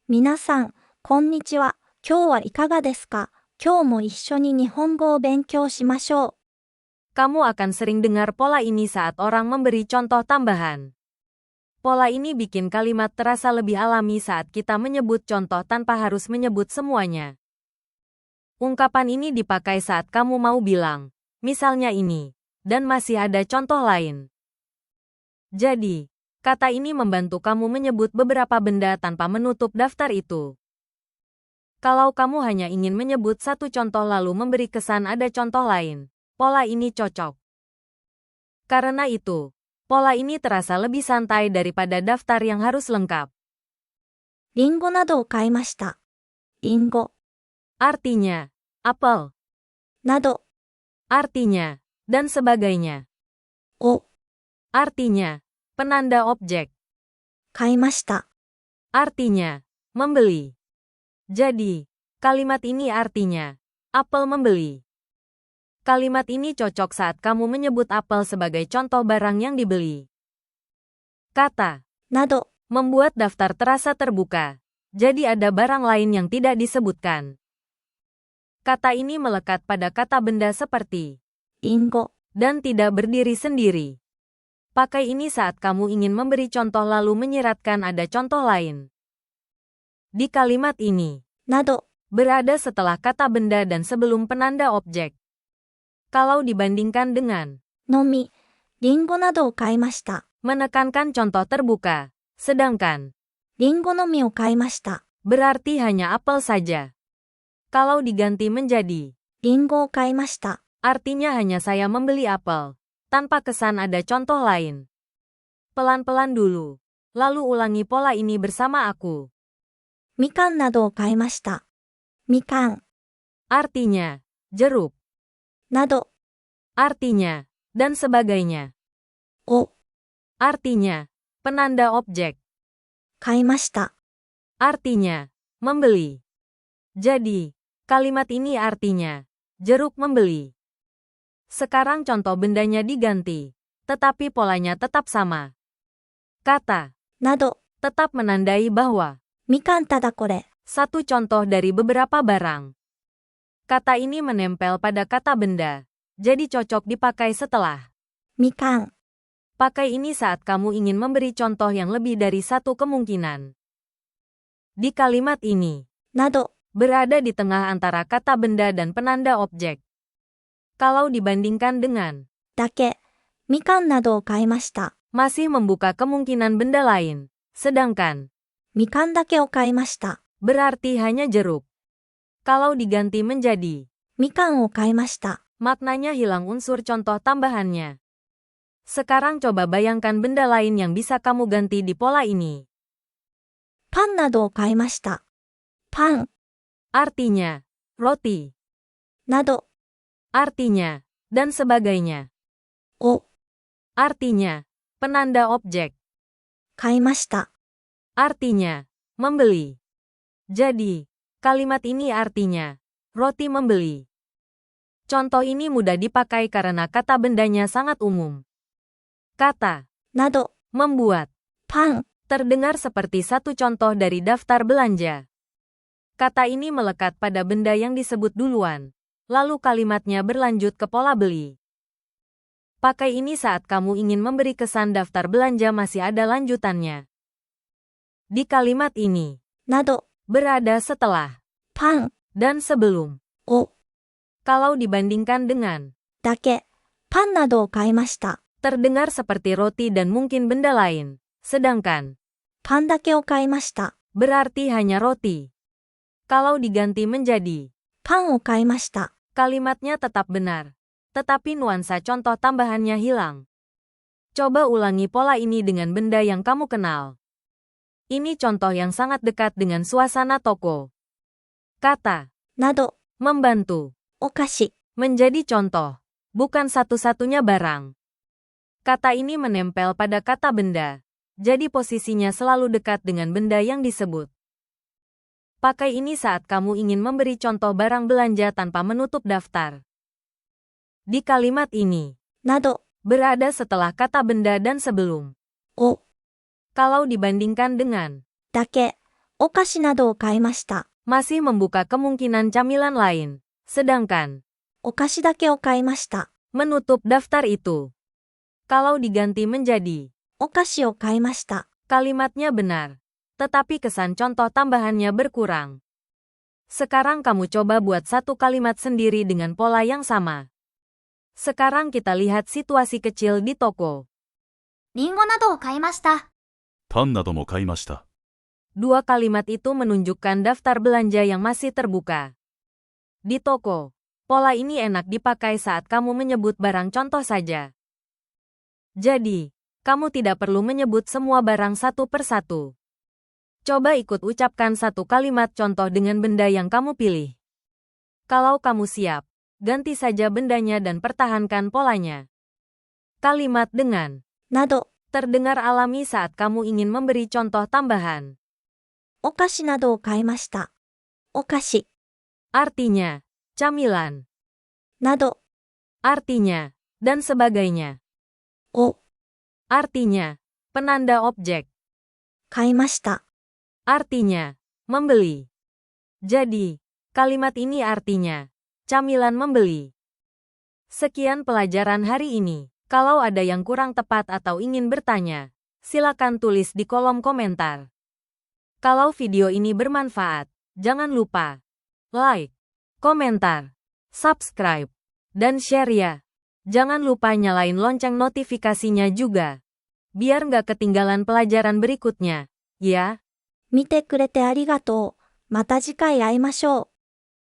皆さん、こんにちは。今日はいかがですか？今日も一緒に日本語を勉強しましょう。Kamu akan sering dengar pola ini saat orang memberi contoh tambahan. Pola ini bikin kalimat terasa lebih alami saat kita menyebut contoh tanpa harus menyebut semuanya. Ungkapan ini dipakai saat kamu mau bilang, misalnya ini, dan masih ada contoh lain. Jadi, kata ini membantu kamu menyebut beberapa benda tanpa menutup daftar itu. Kalau kamu hanya ingin menyebut satu contoh lalu memberi kesan ada contoh lain, pola ini cocok. Karena itu, pola ini terasa lebih santai daripada daftar yang harus lengkap. リンゴなどを買いました。リンゴ Artinya, apel, など artinya, dan sebagainya. を Artinya, penanda objek. 買いました。 Artinya, membeli. Jadi, kalimat ini artinya, apel membeli. Kalimat ini cocok saat kamu menyebut apel sebagai contoh barang yang dibeli. Kata など membuat daftar terasa terbuka, jadi ada barang lain yang tidak disebutkan. Kata ini melekat pada kata benda seperti リンゴ dan tidak berdiri sendiri. Pakai ini saat kamu ingin memberi contoh lalu menyiratkan ada contoh lain. Di kalimat ini, など berada setelah kata benda dan sebelum penanda objek. Kalau dibandingkan dengan のみ、リンゴなどを買いました。 menekankan contoh terbuka, sedangkan リンゴの実を買いました。 berarti hanya apel saja. Kalau diganti menjadi リンゴを買いました。 artinya hanya saya membeli apel, tanpa kesan ada contoh lain. Pelan-pelan dulu, lalu ulangi pola ini bersama aku. みかんなどを買いました。みかん Artinya, jeruk, など artinya, dan sebagainya. を Artinya, penanda objek. 買いました。 Artinya, membeli. Jadi, kalimat ini artinya, jeruk membeli. Sekarang contoh bendanya diganti, tetapi polanya tetap sama. Kata など tetap menandai bahwa みかんただこれ satu contoh dari beberapa barang. Kata ini menempel pada kata benda, jadi cocok dipakai setelah. みかん Pakai ini saat kamu ingin memberi contoh yang lebih dari satu kemungkinan. Di kalimat ini, など berada di tengah antara kata benda dan penanda objek. Kalau dibandingkan dengan だけみかんなどを買いました。 masih membuka kemungkinan benda lain, sedangkan みかんだけを買いました。 berarti hanya jeruk. Kalau diganti menjadi みかんを買いました。 maknanya hilang unsur contoh tambahannya. Sekarang coba bayangkan benda lain yang bisa kamu ganti di pola ini. パンなどを買いました。パン Artinya, roti, など artinya, dan sebagainya. を Artinya, penanda objek. 買いました。 Artinya, membeli. Jadi, kalimat ini artinya, roti membeli. Contoh ini mudah dipakai karena kata bendanya sangat umum. Kata など membuat パン terdengar seperti satu contoh dari daftar belanja. Kata ini melekat pada benda yang disebut duluan, lalu kalimatnya berlanjut ke pola beli. Pakai ini saat kamu ingin memberi kesan daftar belanja masih ada lanjutannya. Di kalimat ini, など berada setelah パン dan sebelum. を Kalau dibandingkan dengan だけパンなどを買いました。 terdengar seperti roti dan mungkin benda lain, sedangkan パンだけを買いました。 berarti hanya roti. Kalau diganti menjadi パンを買いました。 kalimatnya tetap benar, tetapi nuansa contoh tambahannya hilang. Coba ulangi pola ini dengan benda yang kamu kenal. Ini contoh yang sangat dekat dengan suasana toko. Kata など membantu お菓子 menjadi contoh, bukan satu-satunya barang. Kata ini menempel pada kata benda, jadi posisinya selalu dekat dengan benda yang disebut. Pakai ini saat kamu ingin memberi contoh barang belanja tanpa menutup daftar. Di kalimat ini, など berada setelah kata benda dan sebelum. を Kalau dibandingkan dengan だけお菓子などを買いました。 masih membuka kemungkinan camilan lain. Sedangkan お菓子だけを買いました。 menutup daftar itu. Kalau diganti menjadi お菓子を買いました。 kalimatnya benar, tetapi kesan contoh tambahannya berkurang. Sekarang kamu coba buat satu kalimat sendiri dengan pola yang sama. Sekarang kita lihat situasi kecil di toko. リンゴなどを買いました。パンなども買いました。Dua kalimat itu menunjukkan daftar belanja yang masih terbuka. Di toko, pola ini enak dipakai saat kamu menyebut barang contoh saja. Jadi, kamu tidak perlu menyebut semua barang satu persatu. Coba ikut ucapkan satu kalimat contoh dengan benda yang kamu pilih. Kalau kamu siap, ganti saja bendanya dan pertahankan polanya. Kalimat dengan など、 terdengar alami saat kamu ingin memberi contoh tambahan. お菓子などを買いました。お菓子、 Artinya, camilan. など、 Artinya, dan sebagainya. を Artinya, penanda objek. 買いました。 Artinya, membeli. Jadi, kalimat ini artinya, camilan membeli. Sekian pelajaran hari ini. Kalau ada yang kurang tepat atau ingin bertanya, silakan tulis di kolom komentar. Kalau video ini bermanfaat, jangan lupa like, komentar, subscribe, dan share ya. Jangan lupa nyalain lonceng notifikasinya juga. Biar nggak ketinggalan pelajaran berikutnya, ya. 見てくれてありがとう。また次回会いましょう。